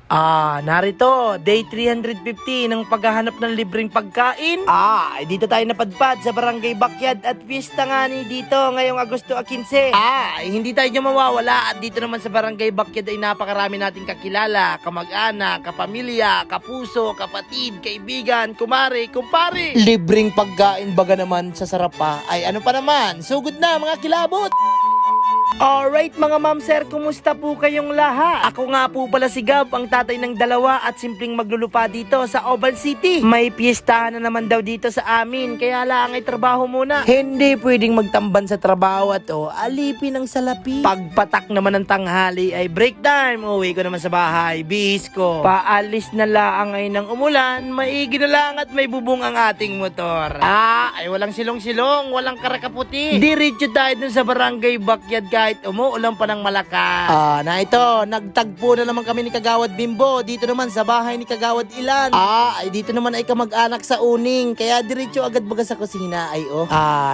Narito, day 350 ng paghahanap ng libreng pagkain. Dito tayo napadpad sa Barangay Backyard at piyesta nga ni dito ngayong Agosto 15. Hindi tayo dyan mawawala at dito naman sa Barangay Backyard ay napakarami nating kakilala, kamag-anak, kapamilya, kapuso, kapatid, kaibigan, kumare, kumpare. Libreng pagkain baga naman sa sarap pa ay ano pa naman, sugod na mga kilabot. Alright mga ma'am sir, kumusta po kayong lahat? Ako nga po pala si Gab, ang tatay ng dalawa at simpleng maglulupa dito sa Oval City. May piyestahan na naman daw dito sa amin, kaya lang ay trabaho muna. Hindi pwedeng magtamban sa trabaho at alipin ang salapi. Pagpatak naman ng tanghali ay break time, uwi ko naman sa bahay, bihis ko. Paalis na lang ay ng umulan, maigi na lang at may bubong ang ating motor. Ay walang silong-silong, walang karakaputi. Diretso tayo dun sa Barangay Backyard kahit umuulan pa ng malakas. Na ito, nagtagpo na naman kami ni Kagawad Bimbo. Dito naman sa bahay ni Kagawad Ilan. Ay dito naman ay kamag-anak sa uning. Kaya diretso agad baga sa kusina ay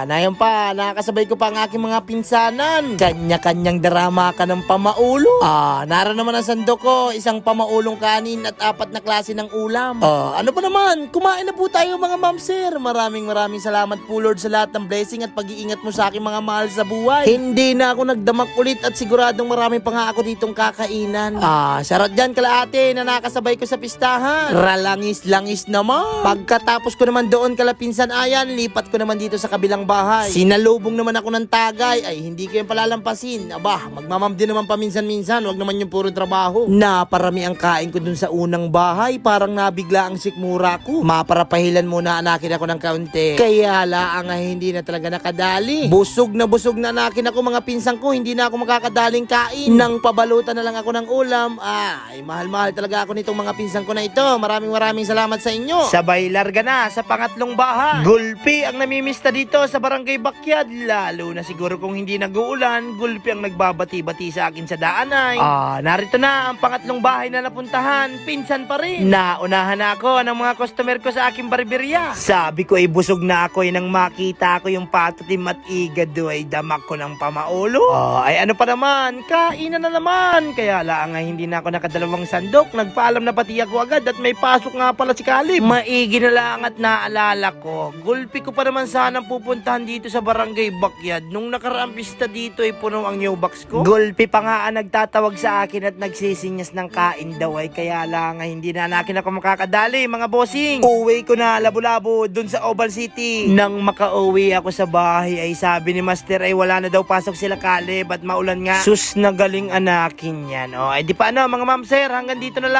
na yun pa, nakakasabay ko pa ang aking mga pinsanan. Kanya-kanyang drama ka ng pamaulo. Naroon naman ang sandok ko, isang pamaulong kanin at 4 na klase ng ulam. Ano pa naman, kumain na po tayo mga ma'am sir. Maraming salamat po Lord sa lahat ng blessing at pag-iingat mo sa aking mga mahal sa buhay. Hindi na ako nagdamak ulit at siguradong marami pa nga ako ditong kakainan. Sarot dyan kalaate na nakasabay ko sa pistahan. Ralangis-langis naman. Pagkatapos ko naman doon kalapinsan ayan, lipat ko naman dito sa kabilang bahay. Sinalubong naman ako ng tagay, ay hindi ko yung palalampasin. Magmamam din naman paminsan-minsan, wag naman yung puro trabaho. Naparami ang kain ko dun sa unang bahay, parang nabigla ang sikmura ko. Maparapahilan muna anakin ako ng kaunti. Kaya laang ay hindi na talaga nakadali. Busog na anakin ako mga pinsan ko, hindi na ako makakadaling kain. Nang pabalutan na lang ako ng ulam, ay mahal-mahal talaga ako nitong mga pinsan ko na ito. Maraming salamat sa inyo. Sabay larga na sa pangatlong bahay. Gulpi ang namimista dito sa Barangay Backyard. Lalo na siguro kung hindi nag-uulan, gulpi ang nagbabati-bati sa akin sa daanay. Narito na ang pangatlong bahay na napuntahan. Pinsan pa rin. Naunahan na ako ng mga customer ko sa aking barberya. Sabi ko ay busog na ako nang makita ko yung patatim at igado ay damak ko ng pamaulo. Ay ano pa naman, kainan na naman. Kaya lang ay hindi na ako nakadalawang sandok. Nagpaalam na pati ako agad at may pasok nga pala si Kalib. Maigi na lang at naalala ko. Gulpi ko pa naman sanang pupuntahan dito sa Barangay Backyard. Nung nakaraang pista dito ay puno ang new box ko. Gulpi pa nga ang nagtatawag sa akin at nagsisinyas ng kain daw ay kaya lang ay hindi na nakin ako makakadali mga bossing. Uwi ko na labo-labo dun sa Oval City. Nang makauwi ako sa bahay ay sabi ni Master ay wala na daw pasok sila Kalib at maulan nga. Sus na galing anakin yan. Ay di pa mga ma'am sir, hanggang dito na lang.